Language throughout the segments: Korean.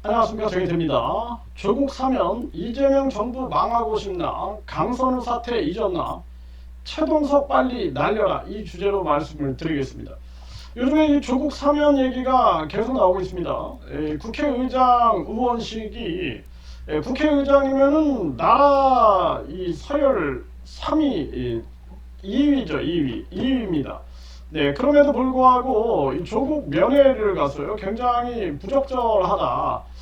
안녕하십니까, 정의태입니다. 조국 사면 이재명 정부 망하고 싶나, 강선우 사태 잊었나, 최동석 빨리 날려라, 이 주제로 말씀을 드리겠습니다. 요즘에 이 조국 사면 얘기가 계속 나오고 있습니다. 국회의장 의원식이, 국회의장이면은 나라 이 서열 3위, 2위죠, 2위입니다. 네, 그럼에도 불구하고 이 조국 면회를 갔어요. 굉장히 부적절하다.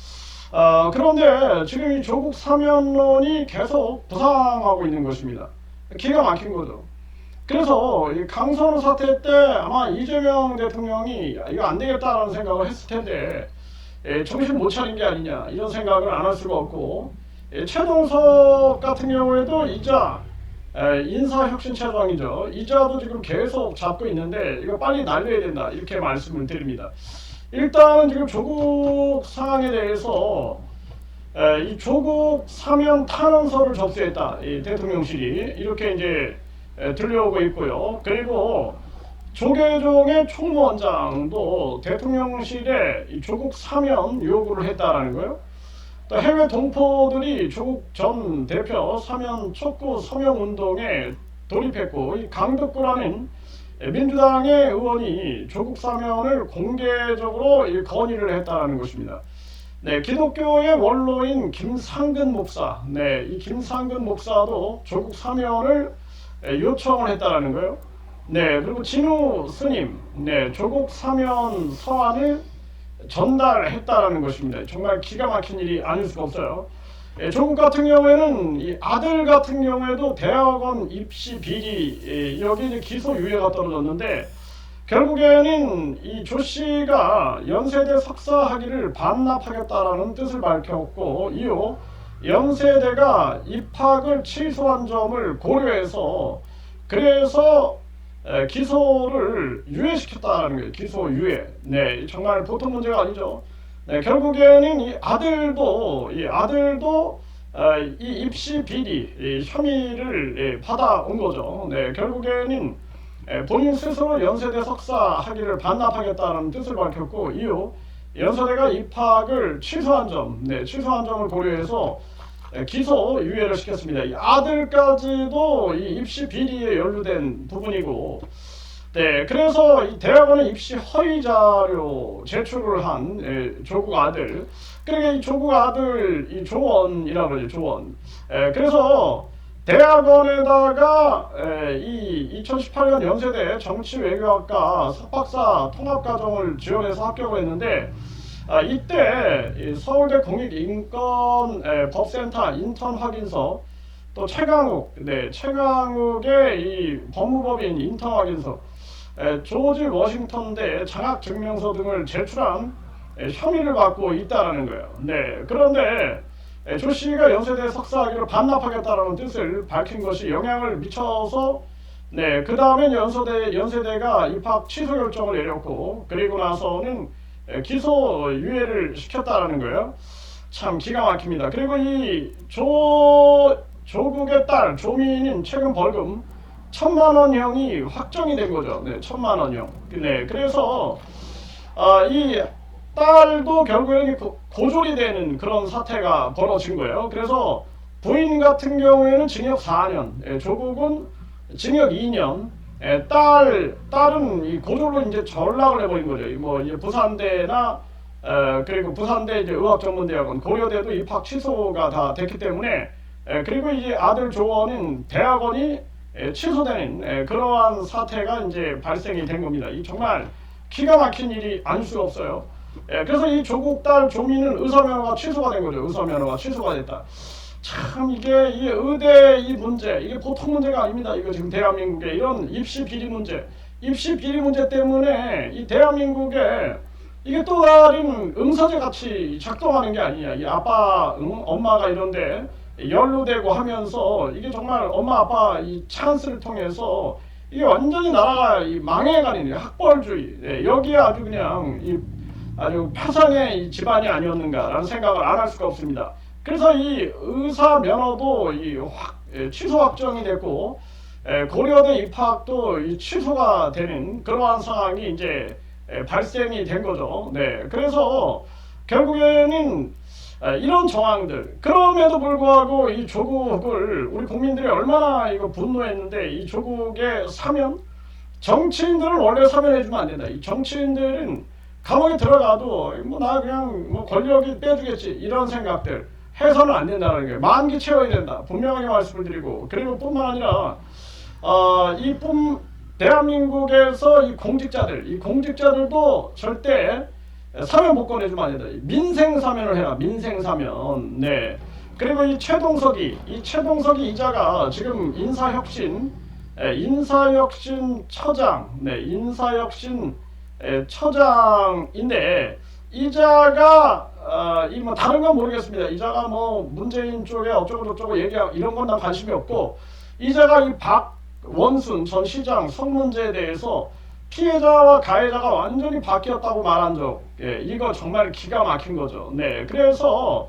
그런데 지금 이 조국 사면론이 계속 부상하고 있는 것입니다. 기가 막힌 거죠. 그래서 이 강선우 사태 때 아마 이재명 대통령이 이거 안 되겠다라는 생각을 했을 텐데, 정신 못 차린 게 아니냐 이런 생각을 안 할 수가 없고, 최동석 같은 경우에도 이자 인사혁신처장이죠. 이자도 지금 계속 잡고 있는데 이거 빨리 날려야 된다 이렇게 말씀을 드립니다. 일단 지금 조국 상황에 대해서 이 조국 사면 탄원서를 접수했다, 이 대통령실이 이렇게 이제 들려오고 있고요. 그리고 조계종의 총무원장도 대통령실에 이 조국 사면 요구를 했다라는 거예요. 또 해외 동포들이 조국 전 대표 사면 촉구 서명 운동에 돌입했고, 이 강덕구라는 민주당의 의원이 조국 사면을 공개적으로 건의를 했다는 것입니다. 네, 기독교의 원로인 김상근 목사, 네, 이 김상근 목사도 조국 사면을 요청을 했다는 거예요. 네, 그리고 진우 스님, 네, 조국 사면 서한을 전달했다라는 것입니다. 정말 기가 막힌 일이 아닐 수가 없어요. 조국 같은 경우에는 이 아들 같은 경우에도 대학원 입시 비리, 여기 이제 기소유예가 떨어졌는데, 결국에는 이 조 씨가 연세대 석사 학위를 반납하겠다라는 뜻을 밝혔고, 이후 연세대가 입학을 취소한 점을 고려해서 그래서 기소를 유예시켰다는 거예요. 기소 유예. 네, 정말 보통 문제가 아니죠. 네, 결국에는 이 아들도 이 입시 비리 이 혐의를 받아온 거죠. 네, 결국에는 본인 스스로 연세대 석사 학위를 반납하겠다는 뜻을 밝혔고, 이후 연세대가 입학을 취소한 점, 네, 취소한 점을 고려해서 기소 유예를 시켰습니다. 이 아들까지도 이 입시 비리에 연루된 부분이고, 네, 그래서 이 대학원의 입시 허위 자료 제출을 한 조국 아들, 그러니까 이 조국 아들 이 조원이라고 그러죠, 조원. 그래서 대학원에다가 이 2018년 연세대 정치외교학과 석박사 통합과정을 지원해서 합격을 했는데, 이때 서울대 공익인권법센터 인턴 확인서, 또 최강욱의 이 법무법인 인턴 확인서, 조지 워싱턴대 장학증명서 등을 제출한 혐의를 받고 있다는 거예요. 네, 그런데 조 씨가 연세대 석사 학위를 반납하겠다라는 뜻을 밝힌 것이 영향을 미쳐서, 네, 그 다음엔 연세대가 입학 취소 결정을 내렸고, 그리고 나서는 기소 유예를 시켰다라는 거예요. 참 기가 막힙니다. 그리고 이 조국의 딸 조민인 최근 벌금 1,000만원형이 확정이 된 거죠. 네, 1,000만원형. 네, 그래서 이 딸도 결국에는 고졸이 되는 그런 사태가 벌어진 거예요. 그래서 부인 같은 경우에는 징역 4년, 조국은 징역 2년. 딸은 이 고졸로 이제 전락을 해버린 거죠. 뭐 이제 부산대나 그리고 부산대 이제 의학전문대학원, 고려대도 입학 취소가 다 됐기 때문에, 그리고 이제 아들 조원은 대학원이 취소되는 그러한 사태가 이제 발생이 된 겁니다. 이 정말 기가 막힌 일이 아닐 수가 없어요. 그래서 이 조국 딸 조민은 의사면허가 취소가 된 거죠. 의사면허가 취소가 됐다. 참 이게 이 의대 이 문제, 이게 보통 문제가 아닙니다. 이거 지금 대한민국의 이런 입시 비리 문제 때문에 이 대한민국에 이게 또 다른 응사제 같이 작동하는 게 아니냐. 이 아빠, 엄마가 이런데 연루되고 하면서 이게 정말 엄마 아빠 이 찬스를 통해서 이게 완전히 나라가 망해가는 학벌주의. 네, 여기에 아주 그냥 아주 파상의 집안이 아니었는가라는 생각을 안 할 수가 없습니다. 그래서 이 의사 면허도 취소 확정이 됐고, 고려대 입학도 취소가 되는 그러한 상황이 이제 발생이 된 거죠. 네, 그래서 결국에는 이런 정황들, 그럼에도 불구하고 이 조국을 우리 국민들이 얼마나 이거 분노했는데, 이 조국의 사면, 정치인들은 원래 사면해주면 안 된다. 이 정치인들은 감옥에 들어가도 뭐 나 그냥 뭐 권력이 빼주겠지, 이런 생각들 해서는 안 된다는 거예요. 만기 채워야 된다, 분명하게 말씀을 드리고, 그리고 뿐만 아니라 대한민국에서 이 공직자들도 절대 사면 못 꺼내주면 안 된다. 민생 사면을 해라. 민생 사면. 네. 그리고 이 최동석이 이자가 지금 인사혁신 처장, 네, 인사혁신 처장인데, 이자가 이 뭐 다른 건 모르겠습니다. 이자가 뭐 문재인 쪽에 어쩌고 저쩌고 얘기하고 이런 건 난 관심이 없고, 이자가 이 박원순 전 시장 성문제에 대해서 피해자와 가해자가 완전히 바뀌었다고 말한 적, 이거 정말 기가 막힌 거죠. 네, 그래서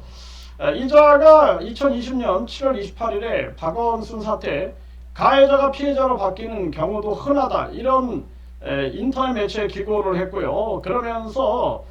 이자가 2020년 7월 28일에 박원순 사태 가해자가 피해자로 바뀌는 경우도 흔하다, 이런 인터넷 매체에 기고를 했고요. 그러면서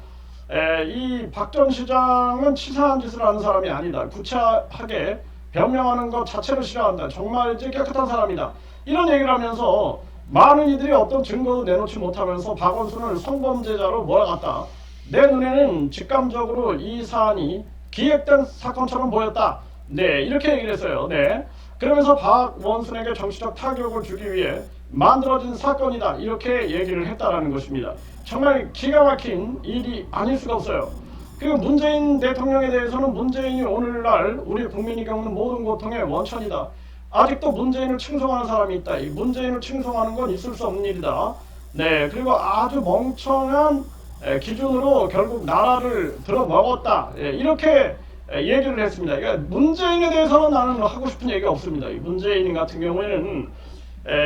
이 박 전 시장은 치사한 짓을 하는 사람이 아니다, 구차하게 변명하는 것 자체를 싫어한다, 정말 이제 깨끗한 사람이다, 이런 얘기를 하면서 많은 이들이 어떤 증거도 내놓지 못하면서 박원순을 성범죄자로 몰아갔다. 내 눈에는 직감적으로 이 사안이 기획된 사건처럼 보였다. 네, 이렇게 얘기를 했어요. 네. 그러면서 박원순에게 정치적 타격을 주기 위해 만들어진 사건이다, 이렇게 얘기를 했다라는 것입니다. 정말 기가 막힌 일이 아닐 수가 없어요. 그리고 문재인 대통령에 대해서는 문재인이 오늘날 우리 국민이 겪는 모든 고통의 원천이다. 아직도 문재인을 칭송하는 사람이 있다. 이 문재인을 칭송하는 건 있을 수 없는 일이다. 네, 그리고 아주 멍청한 기준으로 결국 나라를 들어먹었다. 이렇게 얘기를 했습니다. 그러니까 문재인에 대해서는 나는 하고 싶은 얘기가 없습니다. 이 문재인 같은 경우에는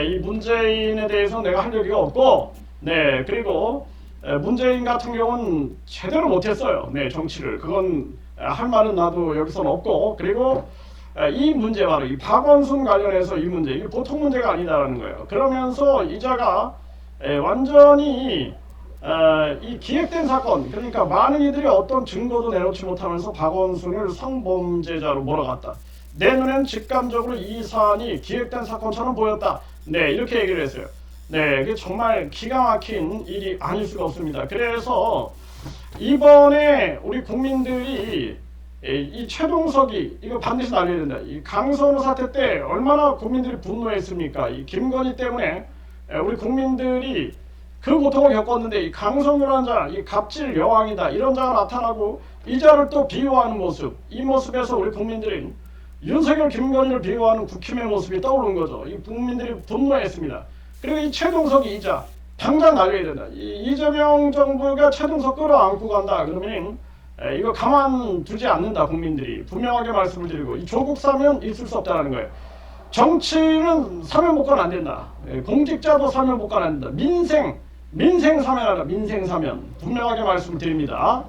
이 문재인에 대해서 내가 할 얘기가 없고, 네, 그리고 문재인 같은 경우는 제대로 못했어요. 네, 정치를. 그건 할 말은 나도 여기서는 없고, 그리고 이 문제, 바로 이 박원순 관련해서 이 문제, 이게 보통 문제가 아니다라는 거예요. 그러면서 이자가 완전히 이 기획된 사건, 그러니까 많은 이들이 어떤 증거도 내놓지 못하면서 박원순을 성범죄자로 몰아갔다. 내 눈엔 직감적으로 이 사안이 기획된 사건처럼 보였다. 네, 이렇게 얘기를 했어요. 네, 이게 정말 기가 막힌 일이 아닐 수가 없습니다. 그래서 이번에 우리 국민들이 이 최동석이 이거 반드시 날려야 된다. 이 강선우 사태 때 얼마나 국민들이 분노했습니까? 이 김건희 때문에 우리 국민들이 그 고통을 겪었는데, 이 강선우라는 자, 이 갑질 여왕이다, 이런 자가 나타나고 이자를 또 비호하는 모습, 이 모습에서 우리 국민들은 윤석열, 김건희를 비호하는 국힘의 모습이 떠오른 거죠. 이 국민들이 분노했습니다. 그리고 이 최동석이 이자 당장 날려야 된다. 이재명 정부가 최동석 끌어안고 간다 그러면 이거 가만두지 않는다. 국민들이 분명하게 말씀을 드리고, 이 조국 사면 있을 수 없다는 거예요. 정치는 사면 복권 안 된다. 공직자도 사면 복권 안 된다. 민생 사면하라. 민생 사면 분명하게 말씀을 드립니다.